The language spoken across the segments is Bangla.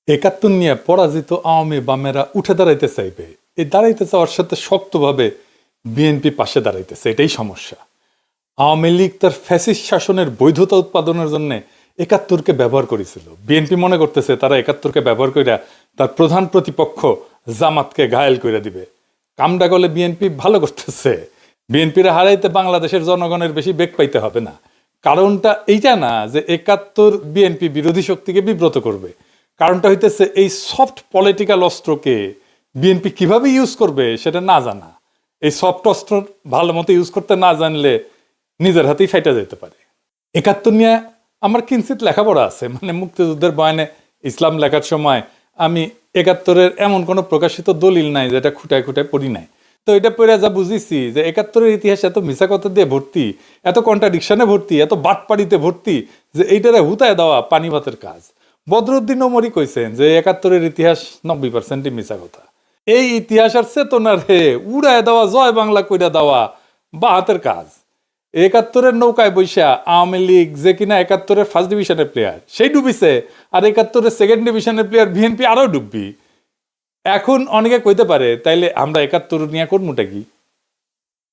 একাত্তর নিয়ে পরাজিত আওয়ামী বামেরা উঠে দাঁড়াইতে চাইবে, এই দাঁড়াইতে চাওয়ার সাথে শক্তভাবে বিএনপি পাশে দাঁড়াইতেছে, এটাই সমস্যা। আওয়ামী লীগ তার ফ্যাসিস্ট শাসনের বৈধতা উৎপাদনের জন্য একাত্তরকে ব্যবহার করেছিল। বিএনপি মনে করতেছে তারা একাত্তরকে ব্যবহার কইরা তার প্রধান প্রতিপক্ষ জামাতকে ঘায়েল করে দিবে। কামডা গলে বিএনপি ভালো করতেছে। বিএনপিরা হারাইতে বাংলাদেশের জনগণের বেশি বেগ পাইতে হবে না। কারণটা এইটা না যে একাত্তর বিএনপি বিরোধী শক্তিকে বিব্রত করবে, কারণটা হইতেছে এই সফট পলিটিক্যাল অস্ত্রকে বিএনপি কিভাবে ইউজ করবে সেটা না জানা। এই সফট অস্ত্র ভালো মতো ইউজ করতে না জানলে নিজের হাতেই ফাইটা যেতে পারে। একাত্তর নিয়ে আমার কিঞ্চিত লেখাপড়া আছে, মানে মুক্তিযুদ্ধের বয়ানে ইসলাম লেখার সময় আমি একাত্তরের এমন কোনো প্রকাশিত দলিল নাই যেটা খুঁটায় খুঁটায় পড়ি নাই। তো এটা পড়ে যা বুঝেছি যে একাত্তরের ইতিহাস এত মিছা কথা দিয়ে ভর্তি, এত কন্ট্রাডিকশনে ভর্তি, এত বাটপাড়িতে ভর্তি যে এইটারে হুতায় দেওয়া পানি ভাতের কাজ। বদরুদ্দিন ওমরই কইছেন যে একাত্তরের ইতিহাস 90% মিছা কথা। এই ইতিহাস আর চেতনার হে উড়ায় দেওয়া, জয় বাংলা কইরা দেওয়া বা হাতের কাজ। একাত্তরের নৌকায় বৈশা আওয়ামী লীগ যে কিনা একাত্তরের ফার্স্ট ডিভিশনের প্লেয়ার সেই ডুবিছে, আর একাত্তরের সেকেন্ড ডিভিশনের প্লেয়ার বিএনপি আরো ডুববি। এখন অনেকে কইতে পারে তাইলে আমরা একাত্তর নিয়ে করমুটা কি?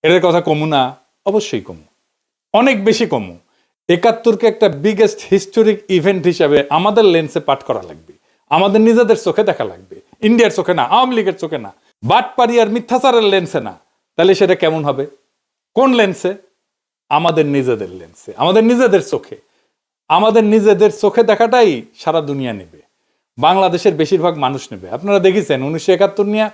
এর কথা কমু না? অবশ্যই কমু, অনেক বেশি কমু। একাত্তরকে একটা বিগেস্ট হিস্টোরিক ইভেন্ট হিসাবে আমাদের লেন্সে পাঠ করা লাগবে, আমাদের নিজেদের চোখে দেখা লাগবে, ইন্ডিয়ার চোখে না, আওয়ামী লীগের চোখে না, বাটপাড়ি আর মিথ্যাচারের লেন্সে না। তাহলে সেটা কেমন হবে? কোন লেন্সে? আমাদের নিজেদের লেন্সে, আমাদের নিজেদের চোখে। আমাদের নিজেদের চোখে দেখাটাই সারা দুনিয়া নেবে, বাংলাদেশের বেশিরভাগ মানুষ নেবে। আপনারা দেখেছেন 1971 নিয়ে,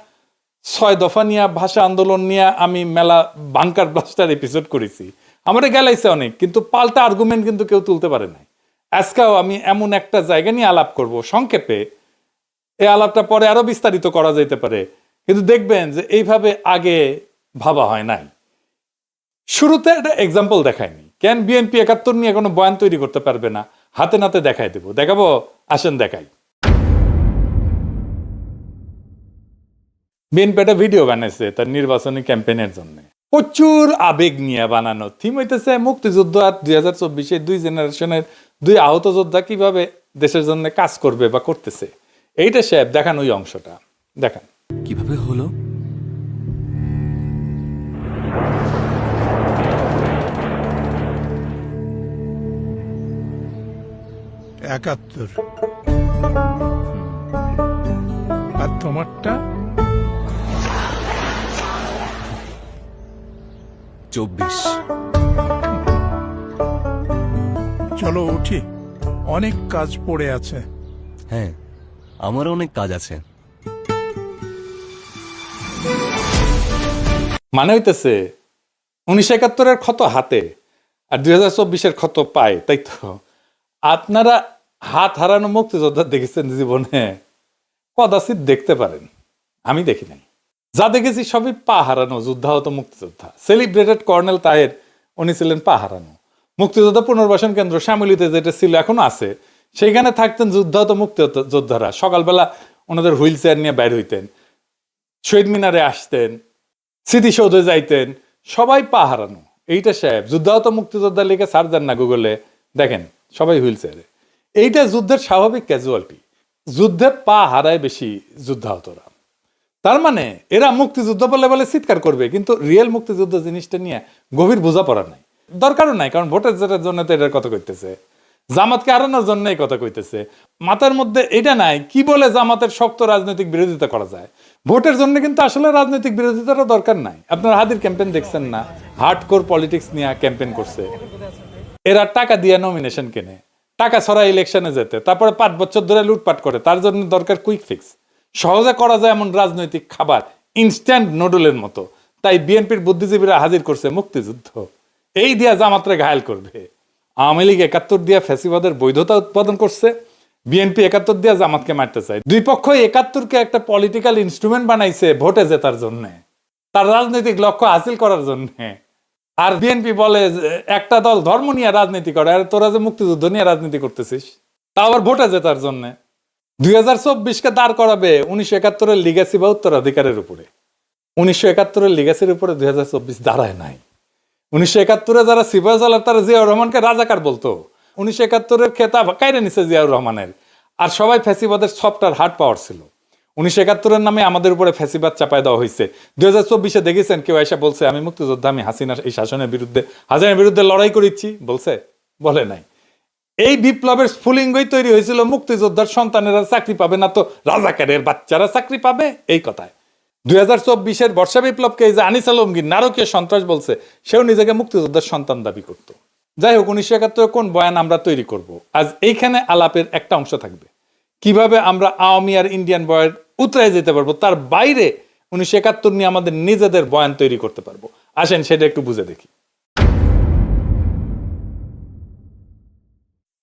6 দফা নিয়ে, ভাষা আন্দোলন নিয়ে আমি মেলা বাংকার ব্লাস্টার এপিসোড করেছি, আমাদের গেলাইছে অনেক, কিন্তু পাল্টা আর্গুমেন্ট কিন্তু কেউ তুলতে পারে নাই। আজকেও আমি এমন একটা জায়গা নিয়ে আলাপ করব সংক্ষেপে, এই আলাপটা পরে আরো বিস্তারিত করা যেতে পারে, কিন্তু দেখবেন যে এইভাবে আগে ভাবা হয় নাই। শুরুতে একটা এক্সাম্পল দেখায়নি, কেন বিএনপি একাত্তর নিয়ে কোনো বয়ান তৈরি করতে পারবে না? হাতে নাতে দেখাই দেবো, দেখাবো, আসেন দেখাই। বিএনপি একটা ভিডিও বানাইছে তার নির্বাচনী ক্যাম্পেইনের জন্য, প্রচুর আবেগ নিয়ে বানানো। থিম হইতেছে মুক্তিযুদ্ধ আর 2024-এ দুই জেনারেশনের দুই আহত যোদ্ধা কিভাবে দেশের জন্য কাজ করবে বা করতেছে। এইটা সাহেব দেখান, ওই অংশটা দেখান। কিভাবে হলো? একাত্তর। আর তোমারটা? 24। চলো উঠি, অনেক কাজ পড়ে আছে। হ্যাঁ, আমারও অনেক কাজ আছে। মানে হইতেছে 1971-এর ক্ষত হাতে আর 2024-এর ক্ষত পায়, তাই তো? আপনারা হাত হারানো মুক্তিযোদ্ধা দেখেছেন জীবনে? কদাচিৎ দেখতে পারেন, আমি দেখি নাই। যা দেখেছি সবই পা হারানো যুদ্ধাহত মুক্তিযোদ্ধা। সেলিব্রেটেড কর্নেল তাহের, উনি ছিলেন পা হারানো। মুক্তিযোদ্ধা পুনর্বাসন কেন্দ্র শ্যামলীতে যেটা ছিল, এখনো আছে, সেইখানে থাকতেন যুদ্ধাহত মুক্তিযোদ্ধারা। সকালবেলা ওনাদের হুইল চেয়ার নিয়ে বাইর হইতেন, শহীদ মিনারে আসতেন, স্মৃতিসৌধে যাইতেন, সবাই পা হারানো। এইটা সাহেব যুদ্ধাহত মুক্তিযোদ্ধা লিখে সার্চ দেন না গুগলে, দেখেন সবাই হুইল চেয়ারে। এইটা যুদ্ধের স্বাভাবিক ক্যাজুয়ালিটি। যুদ্ধে পা হারায় বেশি যুদ্ধাহতরা। তার মানে এরা মুক্তিযুদ্ধ বলে বলে চিৎকার করবে, কিন্তু রিয়েল মুক্তিযুদ্ধ জিনিসটা নিয়ে গভীর বোঝাপড়া নাই, দরকারও নাই। কারণ ভোটের জেতার জন্য তো এটার কথা কইতেছে, জামাতকে হারানোর জন্য এই কথা কইতেছে। মাথার মধ্যে এটা নাই কি বলে জামাতের শক্ত রাজনৈতিক বিরোধিতা করা যায়। ভোটের জন্য কিন্তু আসলে রাজনৈতিক বিরোধিতারও দরকার নাই। আপনারা হাদির ক্যাম্পেইন দেখছেন না? হার্ডকোর পলিটিক্স নিয়ে ক্যাম্পেইন করছে। এরা টাকা দিয়ে নমিনেশন কেনে, টাকা ছড়া ইলেকশনে যেতে, তারপরে 5 বছর ধরে লুটপাট করে। তার জন্য দরকার কুইক ফিক্স, সহজে করা যায় এমন রাজনৈতিক খাবার, ইনস্ট্যান্ট নুডলের মতো। তাই বিএনপির বুদ্ধিজীবীরা হাজির করছে মুক্তিযুদ্ধ, এই দিয়া জামাতরে ঘায়েল করবে। আওয়ামী লীগ 71 দিয়া ফ্যাসিবাদের বৈধতা উৎপাদন করছে, বিএনপি 71 দিয়া জামাতকে মারতে চায়। দুই পক্ষই 71-কে একটা পলিটিক্যাল ইনস্ট্রুমেন্ট বানাইছে ভোটে জেতার জন্য, তার রাজনৈতিক লক্ষ্য হাসিল করার জন্য। আর বিএনপি বলে একটা দল ধর্ম নিয়ে রাজনীতি করে, আর তোরা যে মুক্তিযুদ্ধ নিয়ে রাজনীতি করতেছিস, তা আবার ভোটে জেতার জন্য। 2024-কে দাঁড় করাবে 1971-এর লিগ্যাসি বা উত্তরাধিকারের উপরে। 1971-এর লিগ্যাসির উপরে 2024 দাঁড়ায় নাই। 1971-এ যারা সিপাহী সালার তারা জিয়াউর রহমানকে রাজাকার বলতো। 1971-এর খেতাব কাইরে নিছে জিয়াউর রহমানের। আর সবাই ফ্যাসিবাদের সফট আর হার্ড পাওয়ার ছিল। 1971-এর নামে আমাদের উপরে ফ্যাসিবাদ চাপায় দেওয়া হয়েছে। 2024-এ দেখেছেন কেউ এসে বলছে আমি মুক্তিযোদ্ধা, আমি হাসিনার এই শাসনের বিরুদ্ধে লড়াই করেছি? বলছে? বলে নাই। এই বিপ্লবের স্ফুলিঙ্গই তৈরি হয়েছিল মুক্তিযোদ্ধার সন্তানেরা চাকরি পাবে না তো রাজাকারের বাচ্চারা চাকরি পাবে, এই কথায়। 2024-এর বর্ষা বিপ্লবকে এই যে আনিস আলমগীর নারকীয় সন্ত্রাস বলছে, সেও নিজেকে মুক্তিযোদ্ধার সন্তান দাবি করত। যাই হোক, 1971 কোন বয়ান আমরা তৈরি করব, আজ এইখানে আলাপের একটা অংশ থাকবে। কিভাবে আমরা আওয়ামী আর ইন্ডিয়ান বয়ান উতরায় যেতে পারবো, তার বাইরে 1971 নিয়ে আমাদের নিজেদের বয়ান তৈরি করতে পারবো। আসেন সেটা একটু বুঝে দেখি।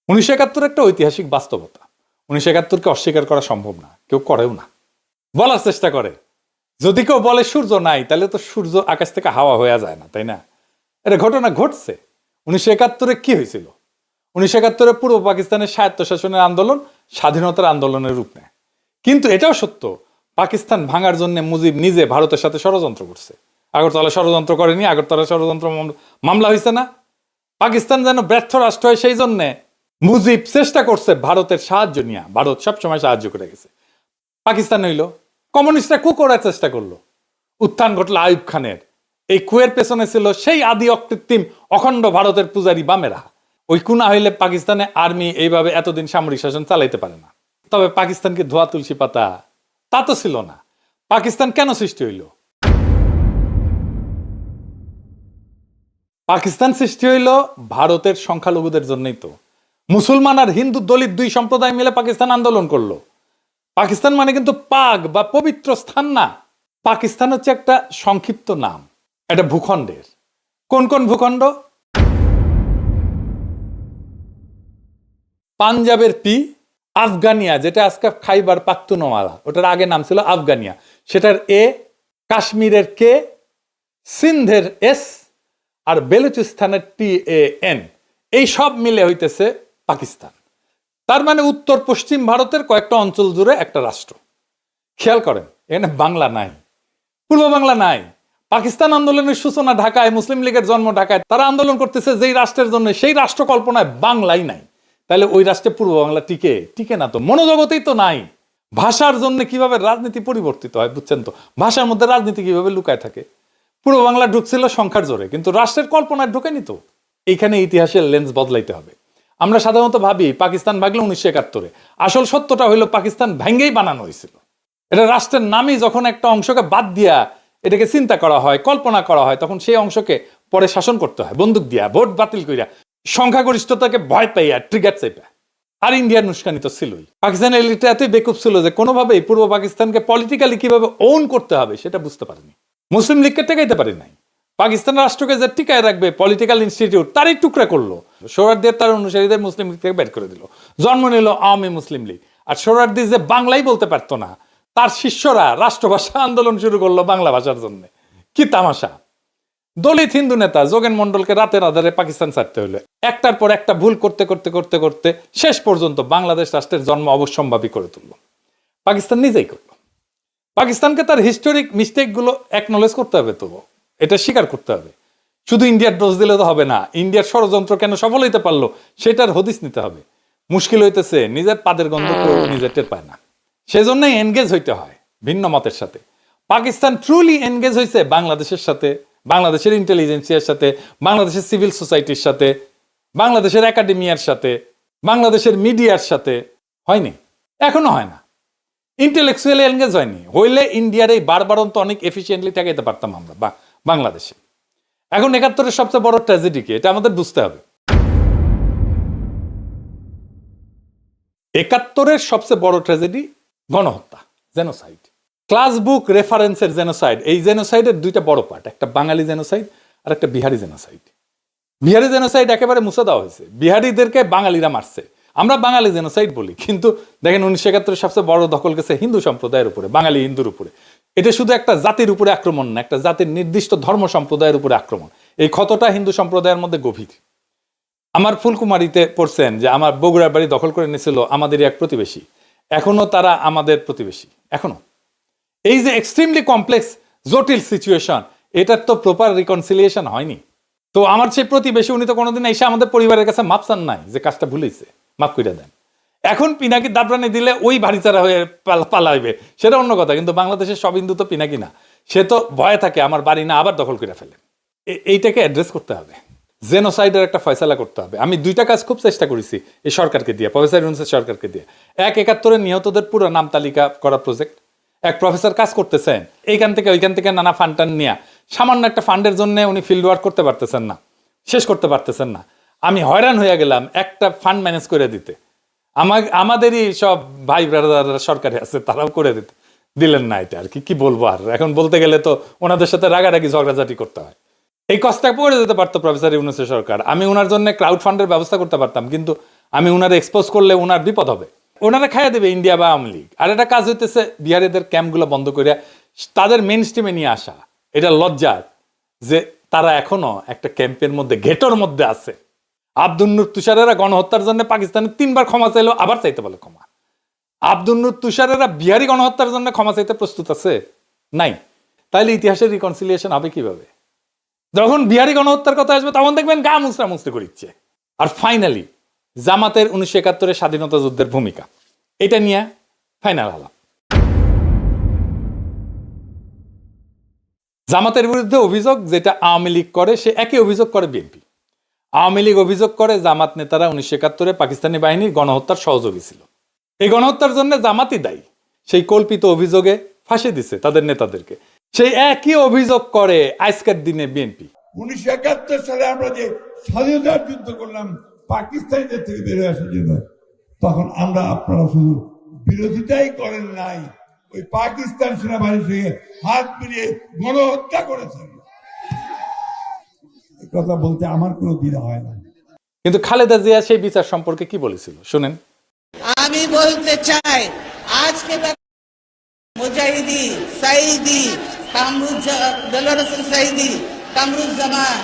1971 একটা ঐতিহাসিক বাস্তবতা। 1971-কে অস্বীকার করা সম্ভব না, কেউ করেও না। বলার চেষ্টা করে, যদি কেউ বলে সূর্য নাই, তাহলে তো সূর্য আকাশ থেকে হাওয়া হয়ে যায় না, তাই না? এটা ঘটনা ঘটছে। 1971-এ কি হয়েছিল? 1971-এ পূর্ব পাকিস্তানের স্বায়ত্তশাসনের আন্দোলন স্বাধীনতার আন্দোলনের রূপ নেয়। কিন্তু এটাও সত্য, পাকিস্তান ভাঙার জন্য মুজিব নিজে ভারতের সাথে ষড়যন্ত্র করছে। আগরতলা ষড়যন্ত্র করেনি? আগরতলা ষড়যন্ত্র মামলা হয়েছে না? পাকিস্তান যেন ব্যর্থ রাষ্ট্র হয়, সেই জন্যে মুজিব চেষ্টা করছে ভারতের সাহায্য নিয়ে। ভারত সবসময় সাহায্য করে গেছে। পাকিস্তান হইল কমিউনিস্টরা কু করার চেষ্টা করলো, উত্থান ঘটলো আইয়ুব খানের। এই কুয়ের পেছনে ছিল সেই আদি অকৃত্রিম অখণ্ড ভারতের পূজারী বামেরা। ওই কুনা হইলে পাকিস্তানে আর্মি এইভাবে এতদিন সামরিক শাসন চালাইতে পারে না। তবে পাকিস্তানকে ধোয়া তুলসী পাতা তা তো ছিল না। পাকিস্তান কেন সৃষ্টি হইল? পাকিস্তান সৃষ্টি হইল ভারতের সংখ্যালঘুদের জন্যই তো। মুসলমান আর হিন্দু দলিত দুই সম্প্রদায় মিলে পাকিস্তান আন্দোলন করলো। পাকিস্তান মানে কিন্তু পাক বা পবিত্র স্থান না। পাকিস্তান হচ্ছে একটা সংক্ষিপ্ত নাম, এটা ভূখণ্ডের। কোন কোন ভূখণ্ড? পাঞ্জাবের পি, আফগানিয়া যেটা আজকে খাইবার পাখতুনওয়ালা, ওটার আগে নাম ছিল আফগানিয়া, সেটার এ, কাশ্মীরের কে, সিন্ধের এস, আর বেলুচিস্তানের TAN, এই সব মিলে হইতেছে পাকিস্তান। তার মানে উত্তর পশ্চিম ভারতের কয়েকটা অঞ্চল জুড়ে একটা রাষ্ট্র। খেয়াল করেন, এখানে বাংলা নাই, পূর্ব বাংলা নাই। পাকিস্তান আন্দোলনের সূচনা ঢাকায়, মুসলিম লীগের জন্ম ঢাকায়। তারা আন্দোলন করতেছে যেই রাষ্ট্রের জন্য, সেই রাষ্ট্র কল্পনায় বাংলাই নাই। তাহলে ওই রাষ্ট্রে পূর্ব বাংলা টিকে না তো, মনোজগতেই তো নাই। ভাষার জন্য কিভাবে রাজনীতি পরিবর্তিত হয় বুঝছেন তো? ভাষার মধ্যে রাজনীতি কিভাবে লুকায় থাকে। পূর্ব বাংলা ঢুকছিল সংখ্যার জোরে, কিন্তু রাষ্ট্রের কল্পনায় ঢুকেনি তো। এইখানে ইতিহাসের লেন্স বদলাইতে হবে। আমরা সাধারণত ভাবি পাকিস্তান ভাগলো 1971-এ, আসল সত্যটা হইলো পাকিস্তান ভেঙ্গেই বানানো হয়েছিল। এটা রাষ্ট্রের নামই যখন একটা অংশকে বাদ দিয়া এটাকে চিন্তা করা হয়, কল্পনা করা হয়, তখন সেই অংশকে পরে শাসন করতে হয় বন্দুক দিয়া, ভোট বাতিল করিয়া, সংখ্যাগরিষ্ঠতাকে ভয় পাইয়া, ট্রিগার চাইপা। আর ইন্ডিয়ার উস্কানি তো ছিলই। পাকিস্তানের এলিটটা এতই বেকুব ছিল যে কোনোভাবেই পূর্ব পাকিস্তানকে পলিটিক্যালি কিভাবে ওন করতে হবে সেটা বুঝতে পারেনি। মুসলিম লীগকে টেকাইতে পারি নাই। পাকিস্তান রাষ্ট্রকে যে টিকায় রাখবে পলিটিক্যাল ইনস্টিটিউট, তারই টুকরা করলো। সোহরাওয়ার্দীর তার অনুসারীদের মুসলিম লীগ থেকে বের করে দিল। জন্ম নিল আওয়ামী মুসলিম লীগ। আর সোহরাওয়ার্দী যে বাংলাই বলতে পারতো না, তার শিষ্যরা রাষ্ট্রভাষা আন্দোলন শুরু করলো বাংলা ভাষার জন্য। কি তামাশা! দলিত হিন্দু নেতা যোগেন মন্ডলকে রাতের আধারে পাকিস্তান ছাড়তে হলো। একটার পর একটা ভুল করতে করতে করতে করতে শেষ পর্যন্ত বাংলাদেশ রাষ্ট্রের জন্ম অবশ্যম্ভাবী করে তুলল। পাকিস্তান নিজেই করলো। পাকিস্তানকে তার হিস্টোরিক মিস্টেক গুলো অ্যাকনলেজ করতে হবে, তো এটা স্বীকার করতে হবে। শুধু ইন্ডিয়ার দোষ দিলে তো হবে না। ইন্ডিয়ার ষড়যন্ত্র কেন সফল হইতে পারলো সেটার হদিস নিতে হবে। মুশকিল হইতেছে নিজের পাদের গন্ধ নিজের টের পায় না, সেজন্যই এনগেজ হইতে হয় ভিন্ন মতের সাথে। পাকিস্তান ট্রুলি এনগেজ হয়েছে বাংলাদেশের সাথে, বাংলাদেশের ইন্টেলিজেন্সিয়ার সাথে, বাংলাদেশের সিভিল সোসাইটির সাথে, বাংলাদেশের একাডেমিয়ার সাথে, বাংলাদেশের মিডিয়ার সাথে। হয়নি, এখনো হয় না। ইন্টেলেকচুয়ালি এনগেজ হয়নি। হইলে ইন্ডিয়ার এই বারবারন্ত অনেক এফিসিয়েন্টলি ঠেকাইতে পারতাম আমরা বাংলাদেশে। এখন 71-এর সবচেয়ে বড় ট্র্যাজেডি কি, এটা আমাদের বুঝতে হবে। 71-এর সবচেয়ে বড় ট্র্যাজেডি গণহত্যা, জেনোসাইড। ক্লাস বুক রেফারেন্সের জেনোসাইড। এই জেনোসাইডের দুইটা বড় পার্ট, একটা বাঙালি জেনোসাইড আর একটা বিহারি জেনোসাইড। বিহারি জেনোসাইড একেবারে মুছে দেওয়া হয়েছে, বিহারিদেরকে বাঙালিরা মারছে। আমরা বাঙালি জেনোসাইড বলি, কিন্তু দেখেন 1971-এর সবচেয়ে বড় দখল গেছে হিন্দু সম্প্রদায়ের উপরে, বাঙালি হিন্দুর উপরে। এটা শুধু একটা জাতির উপরে আক্রমণ না, একটা জাতির নির্দিষ্ট ধর্ম সম্প্রদায়ের উপরে আক্রমণ। এই ক্ষতটা হিন্দু সম্প্রদায়ের মধ্যে গভীর। আমার ফুলকুমারিতে পড়ছেন যে আমার বগুড়ার বাড়ি দখল করে নিয়েছিল আমাদের এক প্রতিবেশী। এখনো তারা আমাদের প্রতিবেশী, এখনো। এই যে এক্সট্রিমলি কমপ্লেক্স জটিল সিচুয়েশন, এটার তো প্রপার রিকনসিলিয়েশন হয়নি। তো আমার সেই প্রতিবেশী, উনি তো কোনোদিন এসে আমাদের পরিবারের কাছে মাপ চান নাই যে কাজটা ভুলেছে, মাফ করে দেন। এখন পিনাকি দাবরানি দিলে ওই ভারিচারা হয়ে পালাইবে, সেটা অন্য কথা। কিন্তু বাংলাদেশের সব হিন্দু তো পিনাকি না, সে তো ভয়ে থাকে আমার বাড়ি না আবার দখল করে ফেলে। এইটাকে অ্যাড্রেস করতে হবে, জেনোসাইডের একটা ফয়সালা করতে হবে। আমি দুইটা কাজ খুব চেষ্টা করেছি এই সরকারকে দিয়ে, প্রফেসর ইউনূসের সরকারকে দিয়ে। 71 নিহতদের পুরো নাম তালিকা করা প্রজেক্ট, এক প্রফেসর কাজ করতেছেন এইখান থেকে ওইখান থেকে নানা ফান্ড টান নিয়ে, সামান্য একটা ফান্ডের জন্য উনি ফিল্ড ওয়ার্ক করতে পারতেছেন না, শেষ করতে পারতেছেন না। আমি হয়রান হয়ে গেলাম একটা ফান্ড ম্যানেজ করে দিতে। আমাদেরই সব ভাই ব্রাদার সরকারে আছে, তারাও করে দিলেন না। এটা আর কি বলবো, আর এখন বলতে গেলে তো ওনাদের সাথে রাগারাগি ঝগড়াঝাটি করতে হয়। এই কষ্টটা পড়ে যেতে পারতো প্রফেসর ইউনূসের সরকার, আমি ওনার জন্য ক্রাউড ফান্ডের ব্যবস্থা করতে পারতাম, কিন্তু আমি ওনারা এক্সপোজ করলে ওনার বিপদ হবে, ওনারা খাইয়া দেবে ইন্ডিয়া বা আওয়ামী লীগ। আর একটা কাজ হইতেছে বিহারিদের ক্যাম্পগুলো বন্ধ করে তাদের মেইন স্ট্রিমে নিয়ে আসা। এটা লজ্জার যে তারা এখনো একটা ক্যাম্পের মধ্যে, ঘেটোর মধ্যে আছে। আব্দুল নূর তুষারেরা গণহত্যার জন্য পাকিস্তানে 3 বার ক্ষমা চাইলো, আবার চাইতে বলে ক্ষমা। আব্দুল নূর তুষারেরা বিহারি গণহত্যার জন্য ক্ষমা চাইতে প্রস্তুত আছে? নাই। তাইলে ইতিহাসের রিকনসিলিয়েশন হবে কিভাবে? যখন বিহারি গণহত্যার কথা আসবে তখন দেখবেন গা মুচড়া মুচড়ি করিচ্ছে। আর ফাইনালি জামাতের 1971 স্বাধীনতা যুদ্ধের ভূমিকা, এটা নিয়ে ফাইনাল আলাপ। জামাতের বিরুদ্ধে অভিযোগ যেটা আওয়ামী লীগ করে, সে একই অভিযোগ করে বিএনপি। আওয়ামী লীগ অভিযোগ করে জামাত নেতারা 1971 পাকিস্তানি বাহিনীর গণহত্যার সহযোগী ছিল, এই গণহত্যার জন্য জামাতই দায়ী। সেই কল্পিত অভিযোগে ফাঁসি দিছে তাদের নেতাদেরকে। সেই একই অভিযোগ করে আজকের দিনে বিএনপি। 1971 সালে আমরা যে স্বাধীনতার যুদ্ধ করলাম পাকিস্তানিদের থেকে বেরোয় আসার জন্য, তখন আমরা আপনারা শুধু বিরোধিতাই করেন নাই, ওই পাকিস্তান সেনাবাহিনীর সঙ্গে হাত মিলিয়ে গণহত্যা করেছেন। এই কথা বলতে আমার কোনো দ্বিধা হয় না। কিন্তু খালেদা জিয়া সেই বিচার সম্পর্কে কি বলেছিল শুনেন। আমি বলতে চাই, আজকে মুজাহিদি সাইদি দেলোয়ার হোসেন সাইদি, কামরুজ্জামান,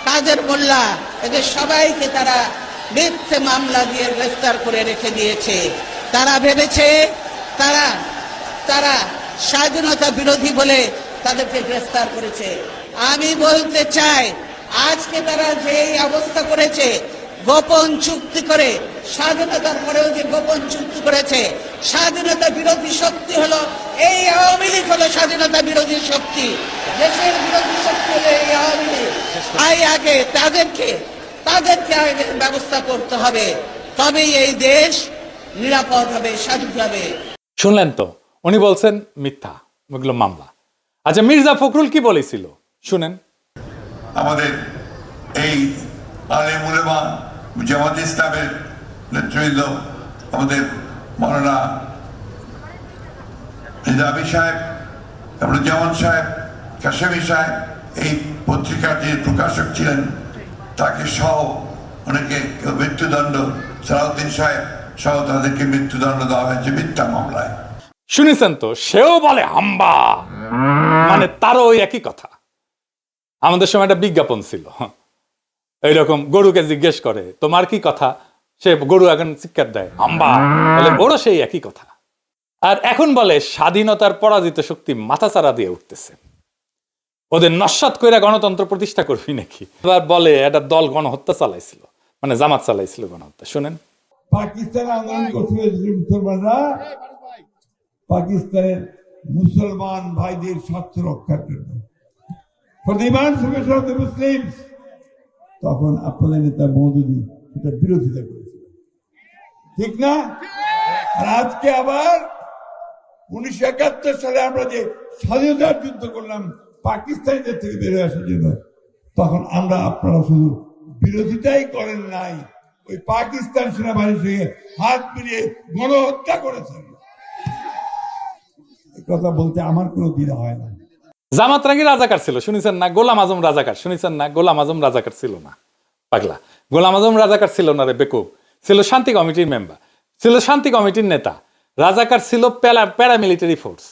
কাদের মোল্লা, এদের সবাইকে তারা মিথ্যে মামলা দিয়ে গ্রেফতার করে রেখে দিয়েছে। তারা ভেবেছে তারা স্বাধীনতা বিরোধী বলে তাদেরকে গ্রেফতার করেছে। আমি বলতে চাই, আজকে তারা যে অবস্থা করেছে, গোপন চুক্তি করে, স্বাধীনতার পরেও যে গোপন চুক্তি করেছে, স্বাধীনতা বিরোধী শক্তি হলো এই আওয়ামী লীগ, হলো স্বাধীনতা বিরোধী শক্তি, দেশের বিরোধী শক্তি হলো এই আওয়ামী লীগ। আগে তাদেরকে আগে ব্যবস্থা করতে হবে, তবেই এই দেশ নিরাপদ হবে, স্বাধীন হবে। শুনলেন তো, উনি বলছেন মিথ্যা, ওগুলো মামলা। আচ্ছা, মির্জা ফখরুল কি বলেছিল শুনেন। আমাদের এই আলেম উলেমা জামাত ইসলামের নেতৃবৃন্দ, আমাদের মৌলানা নিজামী সাহেব, জামান সাহেব, কাশেমি সাহেব, এই পত্রিকার যে প্রকাশক ছিলেন তাকে সহ অনেকে মৃত্যুদণ্ড, সালাউদ্দিন সাহেব সহ তাদেরকে মৃত্যুদণ্ড দেওয়া হয়েছে মিথ্যা মামলায়। শুনেছেন তো, সেও বলে হাম্বা, মানে তারও ওই একই কথা। আমাদের সময় একটা বিজ্ঞাপন ছিল এইরকম, গরুকে জিজ্ঞেস করে তোমার কি কথা, সে গরু এখন চিৎকার দেয় হাম্বা, বলে ওরও সেই একই কথা। আর এখন বলে স্বাধীনতার পরাজিত শক্তি মাথাচাড়া দিয়ে উঠতেছে, ওদের নস্যাৎ করে গণতন্ত্র প্রতিষ্ঠা করবি নাকি। এবার বলে একটা দল গণহত্যা চালাইছিল, মানে জামাত চালাইছিল গণহত্যা। শুনেন, পাকিস্তান আন্দোলন করতে হয়েছিল মুসলমানরা পাকিস্তানের মুসলমান ভাইদের স্বার্থ রক্ষার জন্য, for the emancipation of the Muslims। তখন আপনাদের নেতা মওদুদি এটা বিরোধিতা করেছিল, ঠিক না? আর আজকে আবার 1971 সালে আমরা যে স্বাধীনতার যুদ্ধ করলাম পাকিস্তানিদের থেকে বেরোয় আসার জন্য, তখন আমরা আপনারা শুধু বিরোধিতাই করেন নাই, ওই পাকিস্তান সেনাবাহিনীর সঙ্গে হাত মিলিয়ে গণহত্যা করেছেন। এই কথা বলতে আমার কোনো দ্বিধা হয় না। জামাত রাঙ্গি রাজাকার ছিল শুনেছেন না, গোলাম আজম রাজাকার শুনেছেন না, গোলাম আজম রাজাকার ছিল না পাগলা, গোলাম আজম রাজাকার ছিল না রে বেকুব, ছিল শান্তি কমিটির মেম্বার, ছিল শান্তি কমিটির নেতা। রাজাকার ছিল প্যারামিলিটারি ফোর্স।